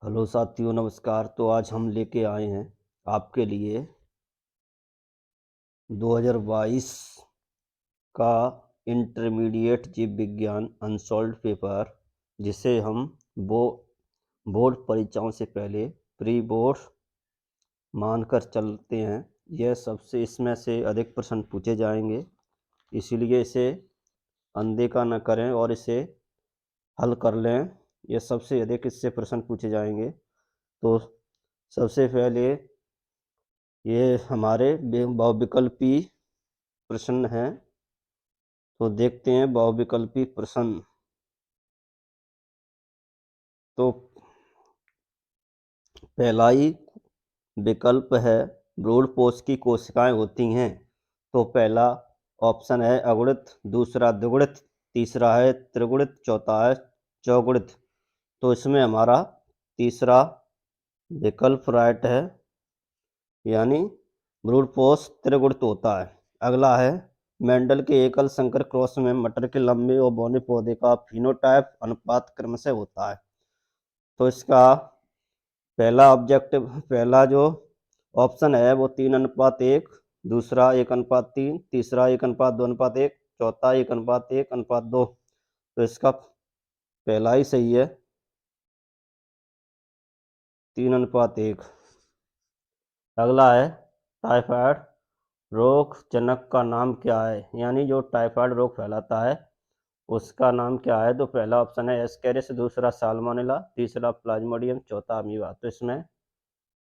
Hello साथियों, नमस्कार। तो आज हम लेके आए हैं आपके लिए 2022 का इंटरमीडिएट जीव विज्ञान अनसॉल्व्ड पेपर, जिसे हम बो बोर्ड परीक्षाओं से पहले प्री बोर्ड मानकर चलते हैं। यह सबसे इसमें से अधिक प्रश्न पूछे जाएंगे, इसीलिए इसे अनदेखा न करें और इसे हल कर लें। यह सबसे अधिक इससे प्रश्न पूछे जाएंगे। तो सबसे पहले ये हमारे बहुविकल्पी प्रश्न हैं। तो देखते हैं बहुविकल्पी प्रश्न। तो पहला ही विकल्प है, ब्रूडपोष की कोशिकाएं होती हैं। तो पहला ऑप्शन है अगुणित, दूसरा द्विगुणित, तीसरा है त्रिगुणित, चौथा है चौगुणित। तो इसमें हमारा तीसरा विकल्प राइट है, यानी ब्रूडपोष त्रिगुणित होता है। अगला है, मेंडल के एकल संकर क्रॉस में मटर के लंबे और बौने पौधे का फिनोटाइप अनुपात क्रमशः होता है। तो इसका पहला जो ऑप्शन है वो 3:1, दूसरा 1:3, तीसरा 1:2:1, चौथा 1:1:2। तो इसका पहला ही सही है, 3:1। अगला है, टाइफाइड रोग जनक का नाम क्या है, यानी जो टाइफाइड रोग फैलाता है उसका नाम क्या है। तो पहला ऑप्शन है एस्केरिस, दूसरा साल्मोनेला, तीसरा प्लाज्मोडियम, चौथा अमीबा। तो इसमें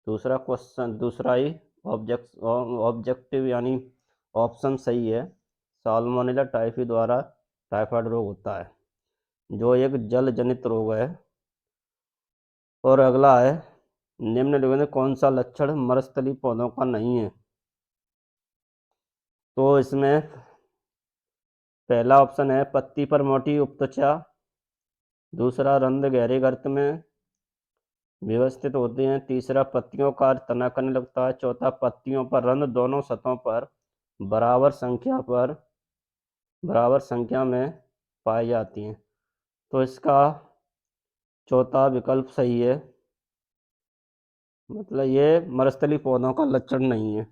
दूसरा ही ऑब्जेक्टिव यानी ऑप्शन सही है। साल्मोनेला टाइफी द्वारा टाइफाइड रोग होता है, जो एक जल जनित रोग है। और अगला है, निम्नलिखित में कौन सा लक्षण मरस्थली पौधों का नहीं है। तो इसमें पहला ऑप्शन है पत्ती पर मोटी उपत्वचा, दूसरा रंध्र गहरे गर्त में व्यवस्थित होते हैं, तीसरा पत्तियों का तना करने लगता है, चौथा पत्तियों पर रंध्र दोनों सतहों पर बराबर संख्या में पाई जाती हैं। तो इसका चौथा विकल्प सही है, मतलब ये मरस्थली पौधों का लक्षण नहीं है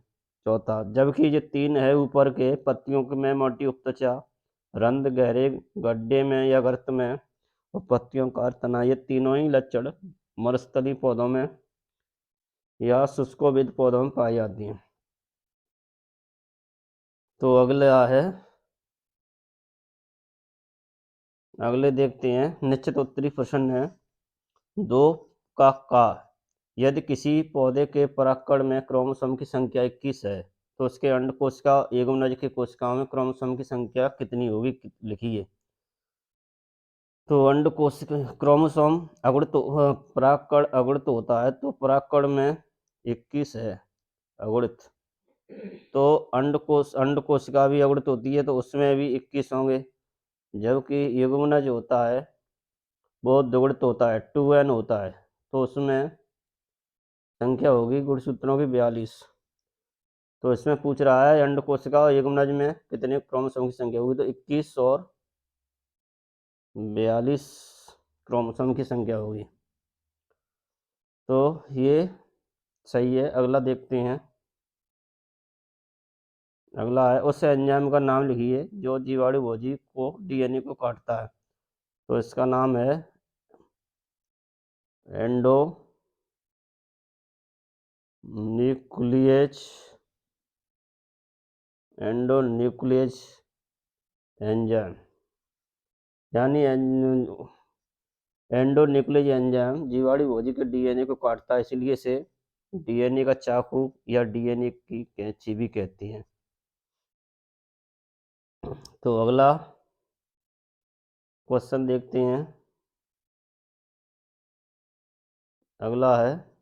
चौथा। जबकि ये तीन है ऊपर के, पत्तियों में मोटी उपत्वचा, रंध्र गहरे गड्ढे में या गर्त में और पत्तियों का तना, ये तीनों ही लक्षण मरस्थली पौधों में या शुष्कोविद पौधों में पाई जाती हैं। तो अगले देखते हैं, निश्चित उत्तरी प्रश्न है 2 का यदि किसी पौधे के परागकण में क्रोमोसोम की संख्या 21 है तो उसके अंड कोशिका एगुमनज की कोशिकाओं में क्रोमोसोम की संख्या कितनी होगी, लिखिए। तो अंड कोशिका क्रोमोसोम परागकण अगुणित होता है, तो परागकण में 21 है अगुणित। तो अंड कोशिका भी अगुणित होती है, तो उसमें भी 21 होंगे। जबकि युग्मनज होता है वो द्विगुणित होता है, 2n होता है, तो उसमें संख्या होगी गुणसूत्रों की 42। तो इसमें पूछ रहा है अंड कोशिका और युग्मनज में कितने क्रोमोसोम की संख्या होगी, तो 21 और 42 क्रोमोसोम की संख्या होगी। तो ये सही है। अगला देखते हैं। अगला है, उस एंजाइम का नाम लिखिए जो जीवाणु भोजी को डीएनए को काटता है। तो इसका नाम है एंडो न्यूक्लियेज एंजाइम, यानी एंडोन्यूक्लियेज एंजाइम जीवाणु भोजी के डीएनए को काटता है, इसलिए इसे डीएनए का चाकू या डीएनए की कैंची भी कहती हैं। तो अगला क्वेश्चन देखते हैं। अगला है,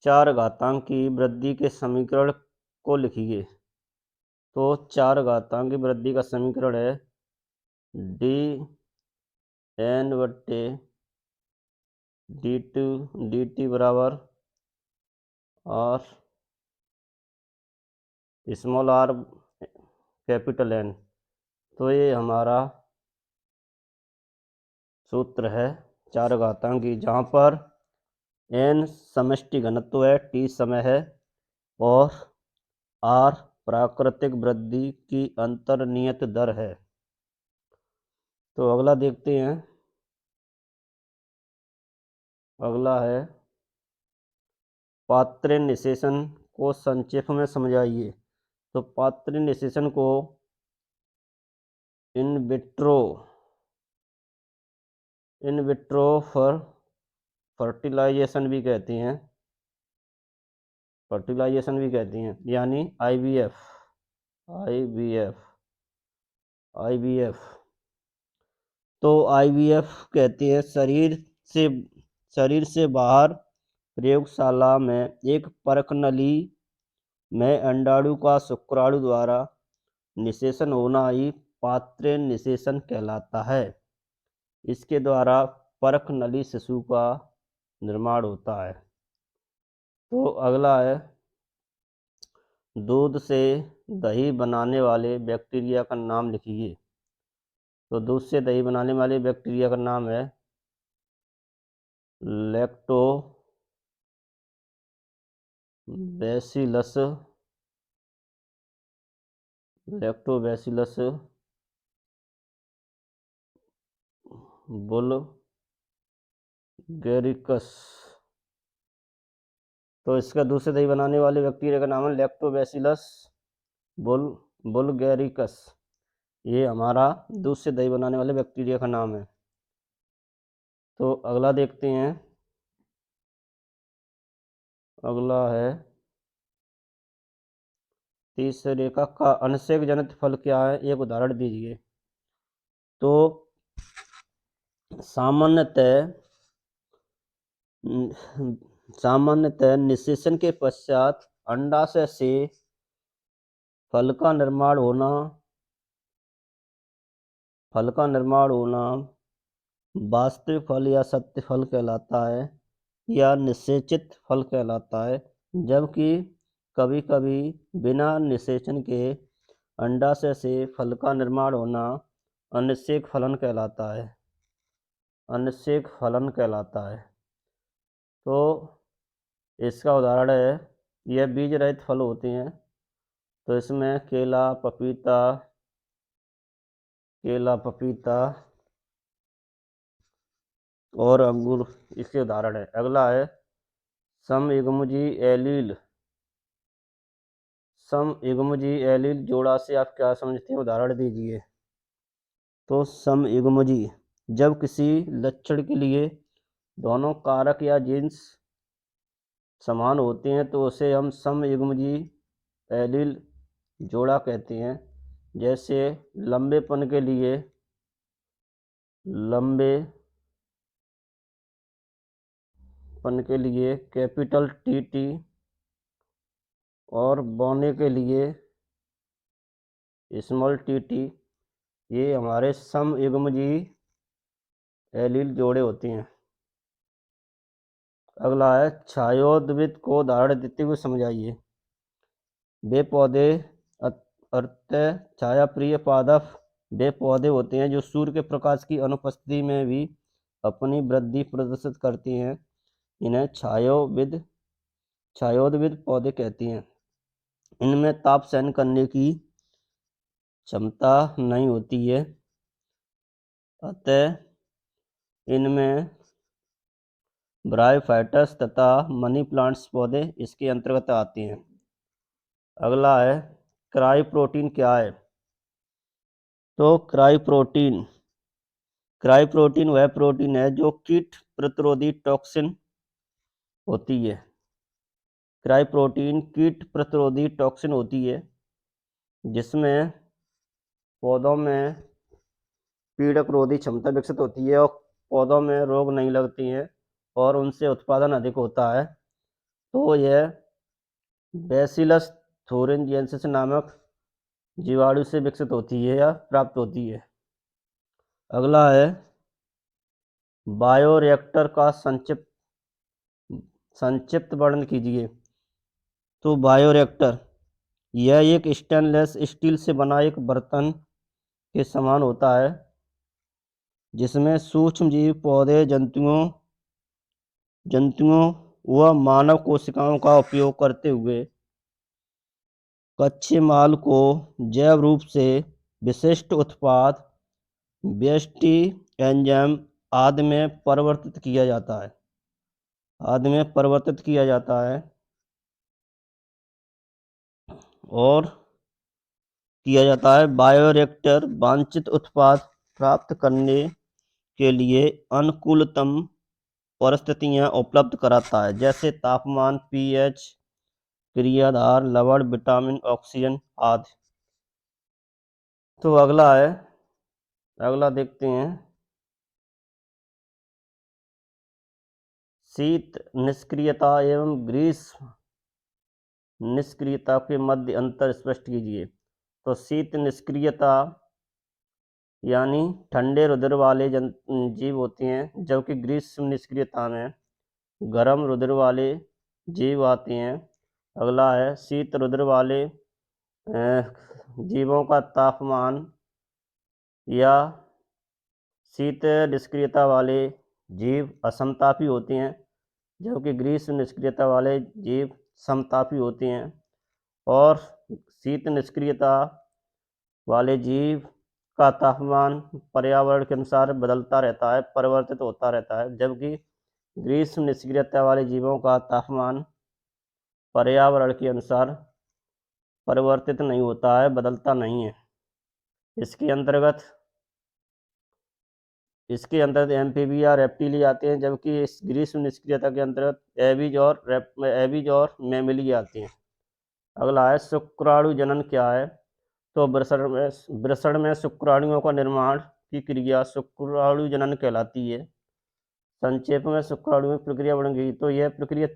चार घातांक की वृद्धि के समीकरण को लिखिए। तो चार घातांक की वृद्धि का समीकरण है डी एन बट्टे डी टी बराबर और स्मॉल आर कैपिटल एन। तो ये हमारा सूत्र है चार घातांकी, जहाँ पर n समष्टि घनत्व है, t समय है और r प्राकृतिक वृद्धि की अंतर्नियत दर है। तो अगला देखते हैं। अगला है पात्रे निषेचन को संक्षेप में समझाइए। तो पात्रे निषेचन को इन विट्रो फर्टिलाइजेशन भी कहती हैं, यानी आईवीएफ। तो आईवीएफ कहते हैं शरीर से बाहर प्रयोगशाला में एक परख नली में अंडाणु का शुक्राणु द्वारा निषेचन होना ही पात्रे निषेचन कहलाता है। इसके द्वारा परख नली शिशु का निर्माण होता है। तो अगला है दूध से दही बनाने वाले बैक्टीरिया का नाम लिखिए। तो दूध से दही बनाने वाले बैक्टीरिया का नाम है लैक्टोबैसिलस बुल्गेरिकस। तो इसका दूध से दही बनाने वाले बैक्टीरिया का नाम है लैक्टोबैसिलस बुल्गेरिकस। ये हमारा दूध से दही बनाने वाले बैक्टीरिया का नाम है। तो अगला देखते हैं। अगला है तीसरे रेखा का अनसेक जनित फल क्या है, एक उदाहरण दीजिए। तो सामान्यतः निषेचन के पश्चात अंडाशय से फल का निर्माण होना वास्तविक फल या सत्य फल कहलाता है या निषेचित फल कहलाता है, जबकि कभी कभी बिना निषेचन के अंडाशय से फल का निर्माण होना अनिषेक फलन कहलाता है। तो इसका उदाहरण है, यह बीज रहित फल होते हैं। तो इसमें केला, पपीता और अंगूर इसके उदाहरण है। अगला है समयुग्मजी एलील जोड़ा से आप क्या समझते हैं, उदाहरण दीजिए। तो समयुग्मजी जब किसी लक्षण के लिए दोनों कारक या जीन्स समान होते हैं तो उसे हम समयुग्मजी एलील जोड़ा कहते हैं। जैसे लंबेपन के लिए कैपिटल टी और बौने के लिए स्मॉल टी, ये हमारे समयुग्मजी एलील जोड़े होते हैं। अगला है छायोद्भिद को उदाहरण देते हुए समझाइए। वे पौधे अर्थ छाया प्रिय पादप वे पौधे होते हैं जो सूर्य के प्रकाश की अनुपस्थिति में भी अपनी वृद्धि प्रदर्शित करती हैं। इन्हें छायोद्भिद पौधे कहती हैं। इनमें ताप सहन करने की क्षमता नहीं होती है, अतः इनमें ब्रायोफाइटस तथा मनी प्लांट्स पौधे इसके अंतर्गत आते हैं। अगला है क्रायोप्रोटीन क्या है। तो क्रायोप्रोटीन वह प्रोटीन है जो कीट प्रतिरोधी टॉक्सिन होती है। क्रायोप्रोटीन कीट प्रतिरोधी टॉक्सिन होती है जिसमें पौधों में पीड़क रोधी क्षमता विकसित होती है और पौधों में रोग नहीं लगती हैं और उनसे उत्पादन अधिक होता है। तो यह बैसिलस थोरिनजिएंसिस नामक जीवाणु से विकसित होती है या प्राप्त होती है। अगला है बायोरिएक्टर का संक्षिप्त वर्णन कीजिए। तो बायोरिएक्टर यह एक स्टेनलेस स्टील से बना एक बर्तन के समान होता है, जिसमें सूक्ष्म जीव, पौधे, जंतुओं व मानव कोशिकाओं का उपयोग करते हुए कच्चे माल को जैव रूप से विशिष्ट उत्पाद, व्यष्टि, एंजाइम आदि में परिवर्तित किया जाता है। और किया जाता है। बायोरिएक्टर वांछित उत्पाद प्राप्त करने के लिए अनुकूलतम परिस्थितियां उपलब्ध कराता है, जैसे तापमान, पीएच, क्रियाधार, लवण, विटामिन, ऑक्सीजन आदि। तो अगला देखते हैं। शीत निष्क्रियता एवं ग्रीष्म निष्क्रियता के मध्य अंतर स्पष्ट कीजिए। तो शीत निष्क्रियता यानी ठंडे रुधिर वाले जीव होते हैं, जबकि ग्रीष्म निष्क्रियता में गर्म रुधिर वाले जीव आते हैं। अगला है शीत रुधिर वाले जीवों का तापमान या शीत निष्क्रियता वाले जीव असमतापी होते हैं, जबकि ग्रीष्म निष्क्रियता वाले जीव समतापी होते हैं। और शीत निष्क्रियता वाले जीव का तापमान पर्यावरण के अनुसार बदलता रहता है, परिवर्तित होता रहता है, जबकि ग्रीष्म निष्क्रियता वाले जीवों का तापमान पर्यावरण के अनुसार परिवर्तित नहीं होता है, बदलता नहीं है। इसके अंतर्गत एम्फीबिया, रेप्टिलिया आते हैं, जबकि इस ग्रीष्म निष्क्रियता के अंतर्गत एबीज और मैमेलिया आते हैं। अगला है शुक्राणु जनन क्या है। तो वृषण में शुक्राणुओं का निर्माण की क्रिया शुक्राणु जनन कहलाती है। संक्षेप में शुक्राणु में प्रक्रिया वर्णन की। तो यह प्रक्रिया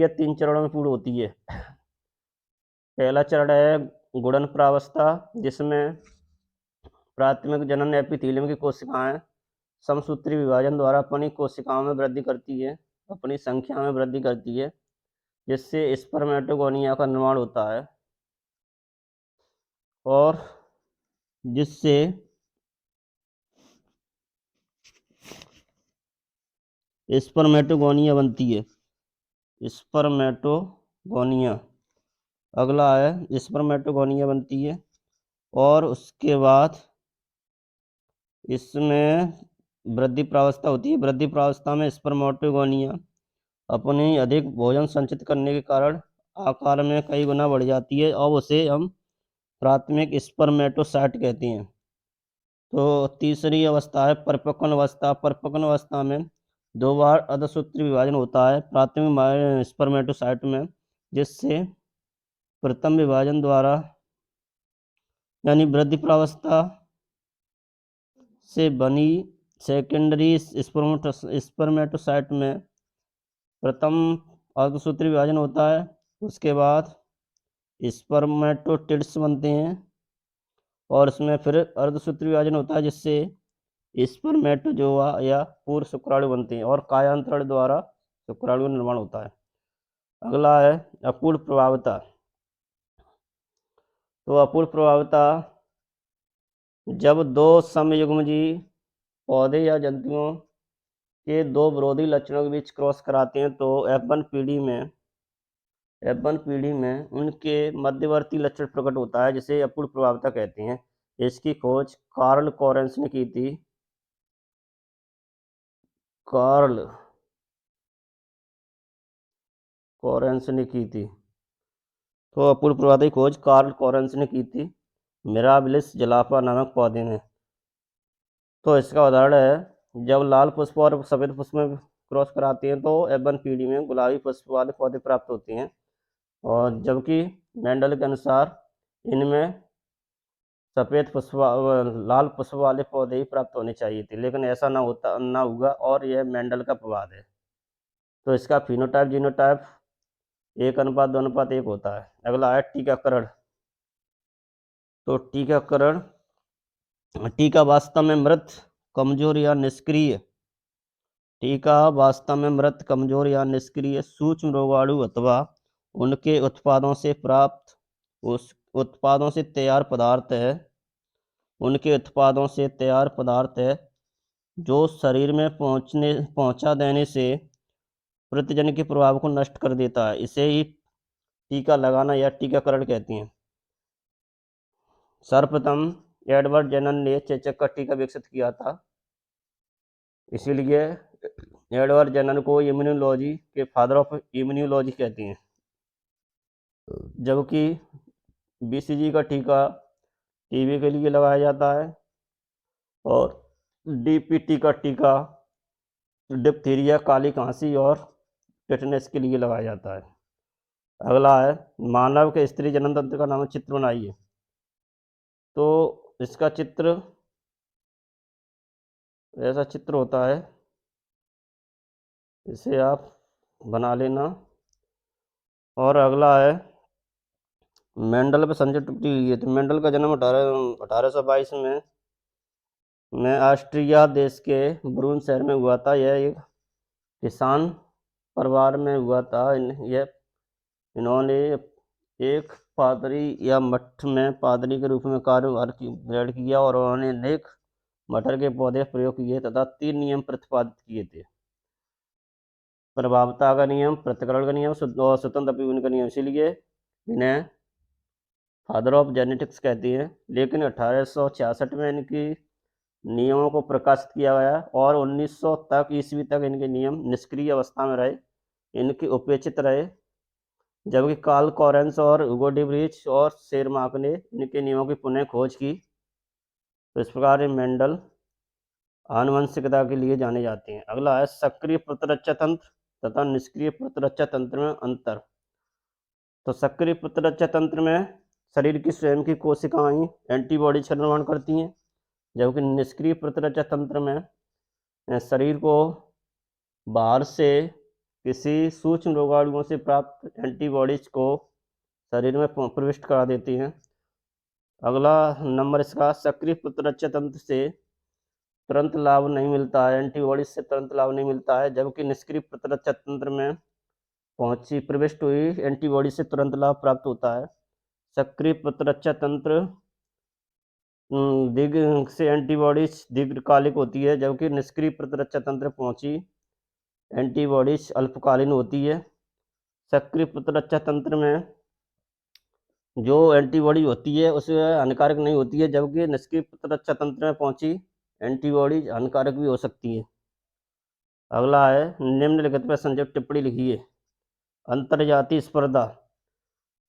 3 चरणों में पूर्ण होती है। पहला चरण है गुणन प्रावस्था, जिसमें प्राथमिक जनन एपिथेलियम की कोशिकाएं समसूत्री विभाजन द्वारा अपनी कोशिकाओं में वृद्धि करती है, अपनी संख्या में वृद्धि करती है, जिससे स्पर्मेटोगोनिया का निर्माण होता है और जिससे स्पर्मेटोगोनिया बनती है। स्पर्मेटोगोनिया अगला है स्पर्मेटोगोनिया बनती है और उसके बाद इसमें वृद्धि प्रावस्था होती है। वृद्धि प्रावस्था में स्पर्मेटोगोनिया अपनी अधिक भोजन संचित करने के कारण आकार में कई गुना बढ़ जाती है और उसे हम प्राथमिक स्पर्मेटोसाइट कहते हैं। तो तीसरी अवस्था है परिपक्वन अवस्था। परिपक्वन अवस्था में 2 बार अर्धसूत्री विभाजन होता है प्राथमिक स्पर्मेटोसाइट में, जिससे प्रथम विभाजन द्वारा यानी वृद्धि प्रावस्था से बनी सेकेंडरी स्पर्मेटोसाइट में प्रथम अर्धसूत्री विभाजन होता है। उसके बाद स्पर्मेटोटिड्स बनते हैं और इसमें फिर अर्धसूत्री विभाजन होता है, जिससे स्पर्मेटोजोआ या पूर्व शुक्राणु बनते हैं और कायांतरण द्वारा शुक्राणु निर्माण होता है। अगला है अपूर्ण प्रभाविता। तो अपूर्ण प्रभाविता जब 2 समयुग्मजीव पौधे या जंतुओं के 2 विरोधी लक्षणों के बीच क्रॉस कराते हैं, तो F1 पीढ़ी में उनके मध्यवर्ती लक्षण प्रकट होता है, जिसे अपूर्ण प्रभाविता कहते हैं। इसकी खोज कार्ल कोरेंस ने की थी। तो अपूर्ण प्रभाविता की खोज कार्ल कोरेंस ने की थी मिराबिलिस जलापा नामक पौधे में। तो इसका उदाहरण है जब लाल पुष्प और सफ़ेद पुष्प में क्रॉस कराते हैं तो F1 पीढ़ी में गुलाबी पुष्प वाले पौधे प्राप्त होते हैं, और जबकि मेंडल के अनुसार इनमें लाल पुष्प वाले पौधे ही प्राप्त होने चाहिए थे, लेकिन ऐसा ना हुआ और यह मेंडल का प्रभाव है। तो इसका फिनोटाइप जीनोटाइप 1:2:1 होता है। अगला है टीकाकरण। तो टीका वास्तव में मृत, कमजोर या निष्क्रिय सूक्ष्म रोगाणु अथवा उनके उत्पादों से प्राप्त उत्पादों से तैयार पदार्थ है, उनके उत्पादों से तैयार पदार्थ है जो शरीर में पहुंचा देने से प्रतिजन के प्रभाव को नष्ट कर देता है, इसे ही टीका लगाना या टीकाकरण कहते हैं। सर्वप्रथम एडवर्ड जेनर ने चेचक का टीका विकसित किया था, इसीलिए एडवर्ड जेनर को इम्यूनोलॉजी के फादर ऑफ इम्यूनोलॉजी कहते हैं। जबकि बीसीजी का टीका टीबी के लिए लगाया जाता है और डीपीटी का टीका डिप्थीरिया, काली खांसी और टेटनस के लिए लगाया जाता है। अगला है मानव के स्त्री जन्म तंत्र का नाम चित्र बनाइए। तो इसका चित्र ऐसा चित्र होता है, इसे आप बना लेना। और अगला है मेंडल पे संजय टिप्पणी हुई है। तो मेंडल का जन्म 1822 में ऑस्ट्रिया देश के ब्रून शहर में हुआ था। यह एक किसान परिवार में हुआ था। इन्होंने एक पादरी या मठ में पादरी के रूप में कार्यभार ग्रहण किया और उन्होंने अनेक मटर के पौधे प्रयोग किए तथा 3 नियम प्रतिपादित किए थे: प्रभावता का नियम, पृथक्करण का नियम और स्वतंत्र अपीवन का नियम। इसीलिए इन्हें फादर ऑफ जेनेटिक्स कहती हैं। लेकिन 1866 में इनकी नियमों को प्रकाशित किया गया और 1900 तक ईस्वी तक इनके नियम निष्क्रिय अवस्था में रहे, इनके उपेक्षित रहे। जबकि कार्ल कॉरेंस और हुगो डी ब्रीच और शेरमार्क ने इनके नियमों की पुनः खोज की। तो इस प्रकार मेंडल आनुवंशिकता के लिए जाने जाते हैं। अगला है सक्रिय प्रतिरक्षा तंत्र तथा निष्क्रिय प्रतिरक्षा तंत्र में अंतर। तो सक्रिय प्रतिरक्षा तंत्र में शरीर की स्वयं की कोशिकाएं एंटीबॉडीज का निर्माण करती हैं, जबकि निष्क्रिय प्रतिरक्षा तंत्र में शरीर को बाहर से किसी सूक्ष्म रोगाणुओं से प्राप्त एंटीबॉडीज को शरीर में प्रविष्ट करा देती हैं। अगला नंबर इसका सक्रिय प्रतिरक्षा तंत्र से तुरंत लाभ नहीं मिलता है, एंटीबॉडीज से तुरंत लाभ नहीं मिलता है, जबकि निष्क्रिय प्रतिरक्षा तंत्र में प्रविष्ट हुई एंटीबॉडी से तुरंत लाभ प्राप्त होता है। सक्रिय प्रतिरक्षा तंत्र दीर्घ से एंटीबॉडीज दीर्घकालिक होती है, जबकि निष्क्रिय प्रतिरक्षा तंत्र पहुंची एंटीबॉडीज अल्पकालीन होती है। सक्रिय प्रतिरक्षा तंत्र में जो एंटीबॉडी होती है उसे हानिकारक नहीं होती है, जबकि निष्क्रिय प्रतिरक्षा तंत्र में पहुंची एंटीबॉडीज हानिकारक भी हो सकती है। अगला है निम्नलिखित पर संक्षिप्त टिप्पणी लिखिए। अंतर्जातीय स्पर्धा।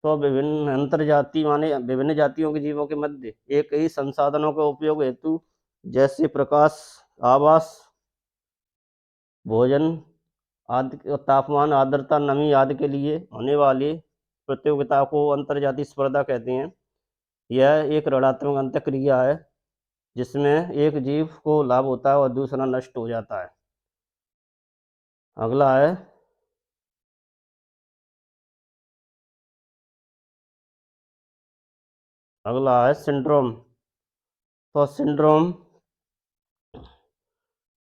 तो विभिन्न अंतर्जातीय माने विभिन्न जातियों के जीवों के मध्य एक ही संसाधनों का उपयोग हेतु, जैसे प्रकाश, आवास, भोजन आदि, तापमान, आर्द्रता, नमी आदि के लिए होने वाली प्रतियोगिता को अंतर्जातीय स्पर्धा कहते हैं। यह एक ऋणात्मक अंतःक्रिया है जिसमें एक जीव को लाभ होता है और दूसरा नष्ट हो जाता है। अगला है सिंड्रोम। तो सिंड्रोम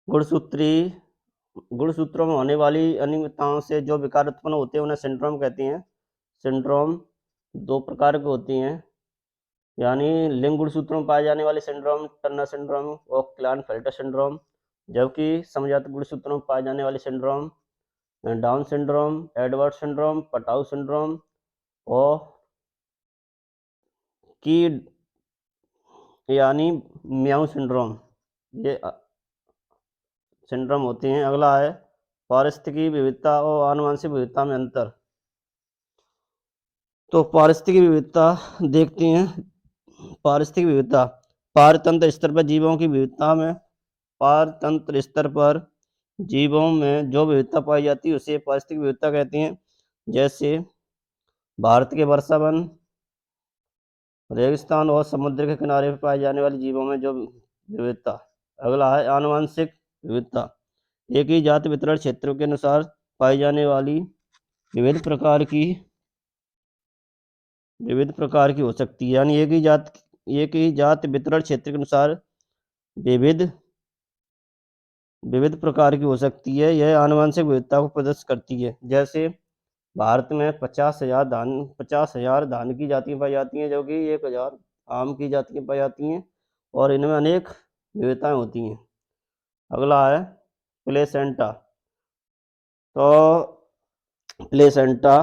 गुणसूत्रों में होने वाली अनियमितताओं से जो विकार उत्पन्न होते हैं उन्हें सिंड्रोम कहते हैं। सिंड्रोम 2 प्रकार की होती हैं, यानी लिंग गुणसूत्रों में पाए जाने वाले सिंड्रोम टर्नर सिंड्रोम और क्लाइनफेल्टर सिंड्रोम, जबकि समजात गुणसूत्रों में पाए जाने वाले syndrome down syndrome, Edward syndrome, Patau syndrome और की यानी म्याऊ सिंड्रोम, ये सिंड्रोम होते हैं। अगला है पारिस्थितिकी विविधता और आनुवंशिक विविधता में अंतर। तो पारिस्थितिकी विविधता देखते हैं। पारिस्थितिक विविधता पारतंत्र स्तर पर जीवों की विविधता में पारतंत्र स्तर पर जीवों में जो विविधता पाई जाती है उसे पारिस्थितिक विविधता कहते हैं। जैसे भारत के वर्षावन, रेगिस्तान और समुद्र के किनारे पर पाए जाने वाले जीवों में जो विविधता। अगला है आनुवंशिक विविधता। एक ही जाति वितरण क्षेत्रों के अनुसार पाई जाने वाली विविध प्रकार की हो सकती है, यानी एक ही जाति वितरण क्षेत्र के अनुसार विविध प्रकार की हो सकती है। यह आनुवंशिक विविधता को प्रदर्शित करती है। जैसे भारत में 50,000 धान की जातियाँ पाई जाती हैं, जबकि 1,000 आम की जातियाँ पाई जाती हैं, और इनमें अनेक विविधताएँ होती हैं। अगला है प्लेसेंटा। तो प्लेसेंटा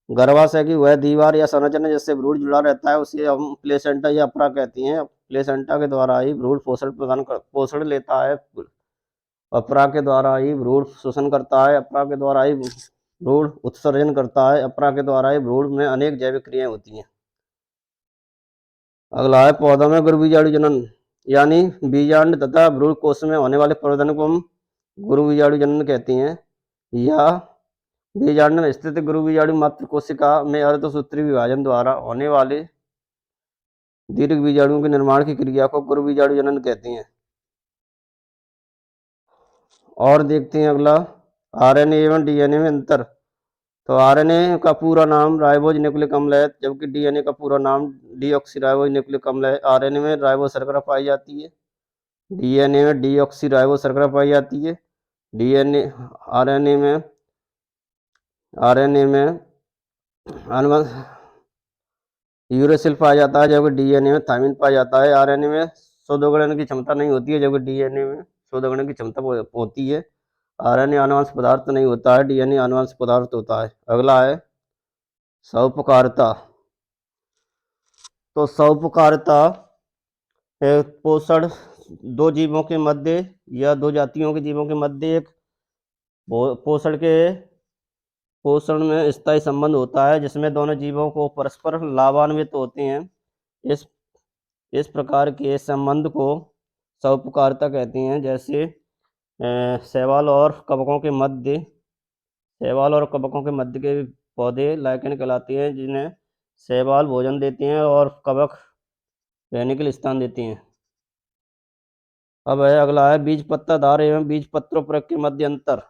गर्भाशय की वह दीवार या संरचना जिससे भ्रूण जुड़ा रहता है उसे हम प्लेसेंटा या अपरा कहती हैं। प्लेसेंटा के द्वारा ही भ्रूण पोषण लेता है। अपरा के द्वारा ही भ्रूण शोषण करता है। अपरा के द्वारा ही भ्रूण उत्सर्जन करता है। अपरा के द्वारा ही भ्रूण में अनेक जैविक क्रियाएं होती हैं। अगला है पौधों में गुरुबीजाणु जनन, यानी बीजांड तथा भ्रूण कोश में होने वाले प्रवर्धन को हम गुरुबीजाणु जनन कहते हैं। या बीजांड में स्थित गुरुबीजाणु मात्र कोशिका में अर्धसूत्री विभाजन द्वारा होने वाले दीर्घ बीजाणुओं के निर्माण की क्रिया को गुरुबीजाणु जनन कहते हैं। और देखते हैं अगला आरएनए एवं डीएनए में अंतर। तो आरएनए का पूरा नाम राइबोज न्यूक्लिक अम्ल है, जबकि डीएनए का पूरा नाम डीऑक्सीराइबोज न्यूक्लिक अम्ल है। आरएनए में राइबो शर्करा पाई जाती है, डीएनए में डीऑक्सीराइबो शर्करा पाई जाती है। डीएनए आरएनए में यूरेसिल पाया जाता है, जबकि डीएनए में थायमिन पाया जाता है। आरएनए में शुद्धीकरण की क्षमता नहीं होती है, जबकि डीएनए में शुद्धीकरण की क्षमता होती है। आरएनए आनुवंशिक पदार्थ नहीं होता है, डीएनए आनुवंशिक पदार्थ होता है। अगला है स्वउपकारिता। तो स्वउपकारिता पोषण दो जीवों के मध्य या दो जातियों के जीवों के मध्य एक पोषण में स्थायी संबंध होता है, जिसमें दोनों जीवों को परस्पर लाभान्वित होते हैं। इस इस प्रकार के संबंध को स्वउपकारिता कहते हैं। जैसे शैवाल और कवकों के मध्य के पौधे लाइकेन कहलाते हैं, जिन्हें शैवाल भोजन देते हैं और कवक रहने के लिए स्थान देते हैं। अब है अगला है बीज पत्ताधार एवं बीज पत्रोपरक के मध्य अंतर।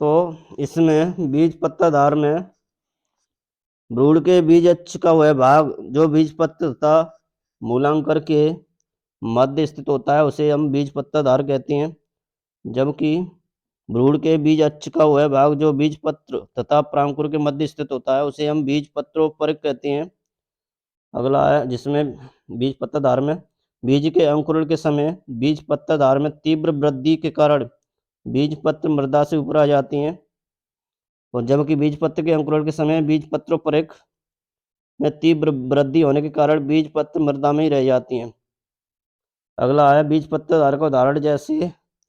तो इसमें बीज पत्ताधार में भ्रूण के बीज अक्ष का वह भाग जो बीज पत्र तथा मूलांकर के मध्य स्थित होता है उसे हम बीज पत्ताधार कहते हैं, जबकि भ्रूण के बीज अक्ष का वह भाग जो बीज पत्र तथा प्रांकुर के मध्य स्थित होता है उसे हम बीज पत्रोपरक कहते हैं। अगला है जिसमें बीज पत्ताधार में बीज के अंकुरण के समय बीज पत्ताधार में तीव्र वृद्धि के कारण बीज पत्र मृदा से ऊपर आ जाती हैं, और जबकि बीज पत्र के अंकुरण के समय बीज पत्रोपरक में तीव्र वृद्धि होने के कारण बीज पत्र मृदा में ही रह जाती हैं। अगला है बीज पत्ताधार का उदाहरण जैसे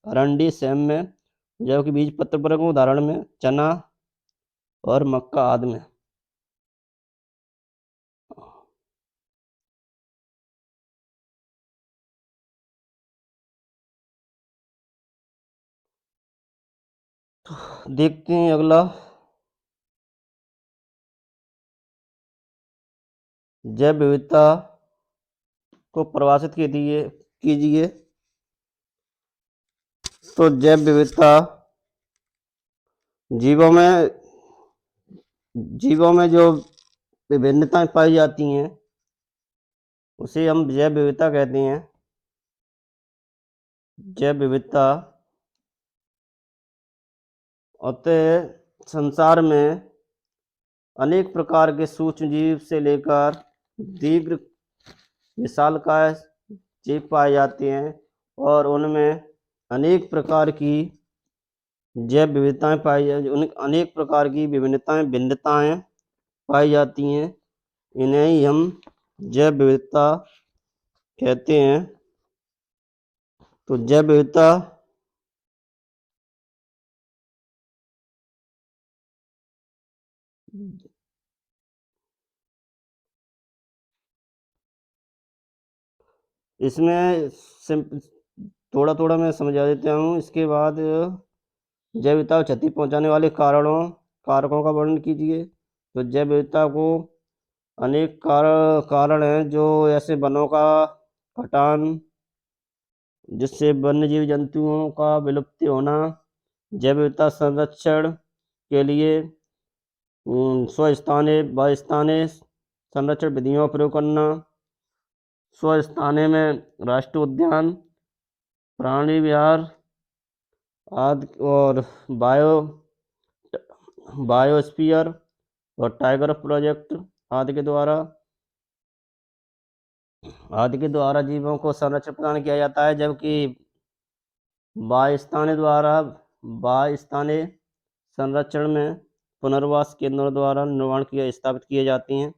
अरंडी सेम में, जबकि बीज पत्रोपरक उदाहरण में चना और मक्का आदि में। देखते हैं अगला जैव विविधता को परिभाषित कीजिए। तो जैव विविधता जीवों में जो विभिन्नताएं पाई जाती हैं उसे हम जैव विविधता कहते हैं। जैव विविधता अतः संसार में अनेक प्रकार के सूक्ष्म जीव से लेकर दीर्घ विशालकाय जीव पाए जाते हैं, और उनमें अनेक प्रकार की जैव विविधताएं अनेक प्रकार की भिन्नताएं पाई जाती हैं। इन्हें ही हम जैव विविधता कहते हैं। तो जैव विविधता इसमें थोड़ा थोड़ा मैं समझा देता हूँ। इसके बाद जैव विविधता को क्षति पहुंचाने वाले कारकों का वर्णन कीजिए। तो जैव विविधता को अनेक कारण हैं, जो ऐसे वनों का कटान जिससे वन्य जीव जंतुओं का विलुप्ति होना, जैव विविधता संरक्षण के लिए स्वस्थानीय बहुस्थानीय संरक्षण विधियों का प्रयोग करना, स्वस्थानीय में राष्ट्रीय उद्यान, प्राणी विहार आदि, और बायोस्फीयर और टाइगर प्रोजेक्ट आदि के द्वारा जीवों को संरक्षण प्रदान किया जाता है, जबकि बाह्यस्थानीय संरक्षण में पुनर्वास केंद्रों द्वारा स्थापित किए जाती हैं।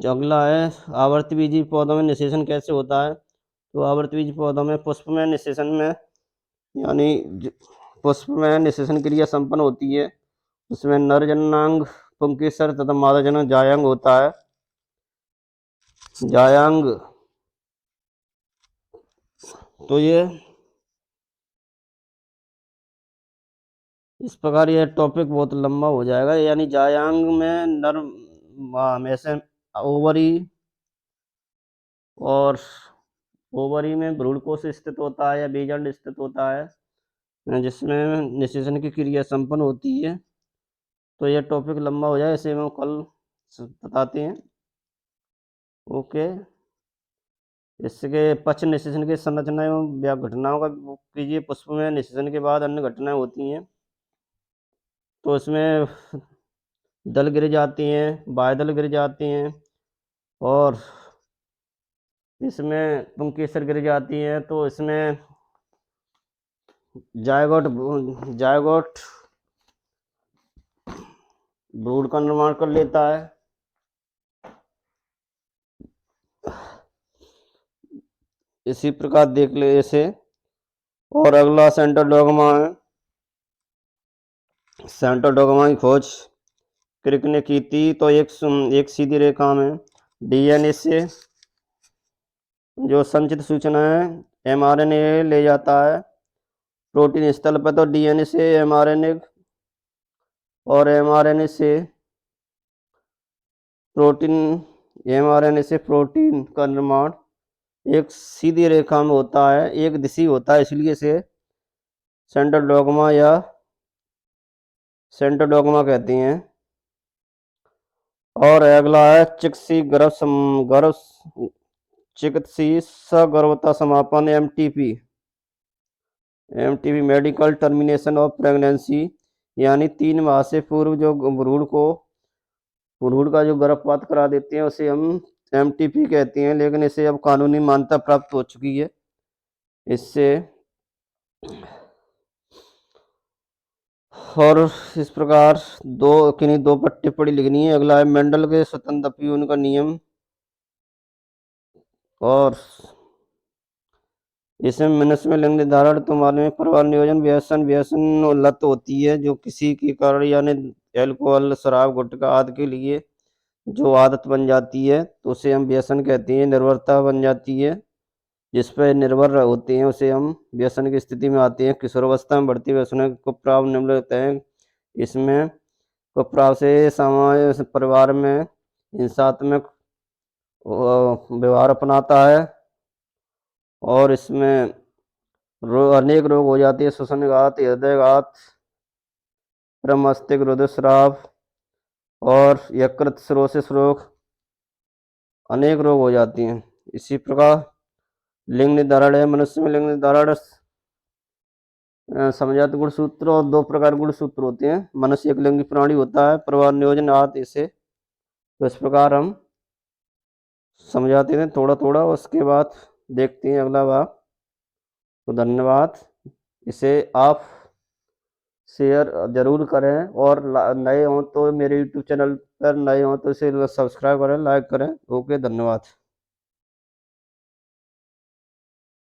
अगला है आवर्तबीजी पौधों में निषेचन कैसे होता है। तो आवर्तबीजी पौधों में पुष्प में निषेचन में पुष्प में निषेचन क्रिया संपन्न होती है। उसमें नर जननांग पुंकेसर तथा मादा जननांग जायांग होता है। जायांग तो ये इस प्रकार यह टॉपिक बहुत लंबा हो जाएगा। यानी जायांग में नर में से ओवरी और ओवरी में भ्रूणकोष स्थित होता है या बीजांड स्थित होता है, जिसमें निषेचन की क्रिया संपन्न होती है। तो यह टॉपिक लंबा हो जाए, इसे हम कल बताते हैं। ओके, इसके पक्ष निषेचन की संरचना एवं घटनाओं का कीजिए। पुष्प में निषेचन के बाद अन्य घटनाएं होती हैं। तो इसमें दल गिर जाती हैं, बाह्यदल गिर जाती हैं और इसमें पुंकेसर गिर जाती हैं। तो इसमें जायगोट भ्रूण का निर्माण कर लेता है। इसी प्रकार देख ले इसे। और अगला सेंट्रल डोग्मा है। सेंट्रल डोग्मा की खोज क्रिक ने की थी। तो एक सीधी रेखा में डीएनए से जो संचित सूचना है एमआरएनए ले जाता है प्रोटीन स्थल पर। तो डीएनए से एमआरएनए और एमआरएनए से प्रोटीन का निर्माण एक सीधी रेखा में होता है, एक दिशी होता है, इसलिए इसे सेंट्रल डोग्मा कहती हैं। और अगला है चिकित्सीय सगर्भता समापन MTP medical termination of pregnancy. यानी 3 माह से पूर्व जो भ्रूण का जो गर्भपात करा देते हैं उसे हम एमटीपी कहते हैं। लेकिन इसे अब कानूनी मान्यता प्राप्त हो चुकी है। इससे और इस प्रकार दो पर टिप्पणी लिखनी है। अगला है मेंडल के स्वतंत्र पीयून का नियम। और इसमें मनुष्य में लिंग निर्धारण तो मालूम है। परिवार नियोजन व्यसन लत होती है जो किसी के कारण, यानी अल्कोहल, शराब, गुटखा आदि के लिए जो आदत बन जाती है तो उसे हम व्यसन कहते हैं। निर्भरता बन जाती है, जिस पर निर्भर होते हैं उसे हम व्यसन की स्थिति में आते हैं। किशोरावस्था में बढ़ती व्यसन कुप्रभाव निम्नलिखित हैं। इसमें कुप्रभाव से समाज परिवार में हिंसात्मक व्यवहार अपनाता है और इसमें अनेक रोग हो जाती है। श्वसनघात, हृदयघात, मस्तिष्क ऋतुस्राव और यकृत सिरोसिस रोग, अनेक रोग हो जाती हैं। इसी प्रकार लिंग निर्धारण है। मनुष्य में लिंग निर्धारण समझात गुणसूत्र और 2 प्रकार गुणसूत्र होते हैं। मनुष्य एक लिंगी प्राणी होता है। परिवार नियोजन आदि इसे तो इस प्रकार हम समझाते हैं थोड़ा थोड़ा, उसके बाद देखते हैं अगला भाग। तो धन्यवाद। इसे आप शेयर जरूर करें और नए हों तो मेरे यूट्यूब चैनल पर नए हों तो इसे सब्सक्राइब करें, लाइक करें। ओके, धन्यवाद।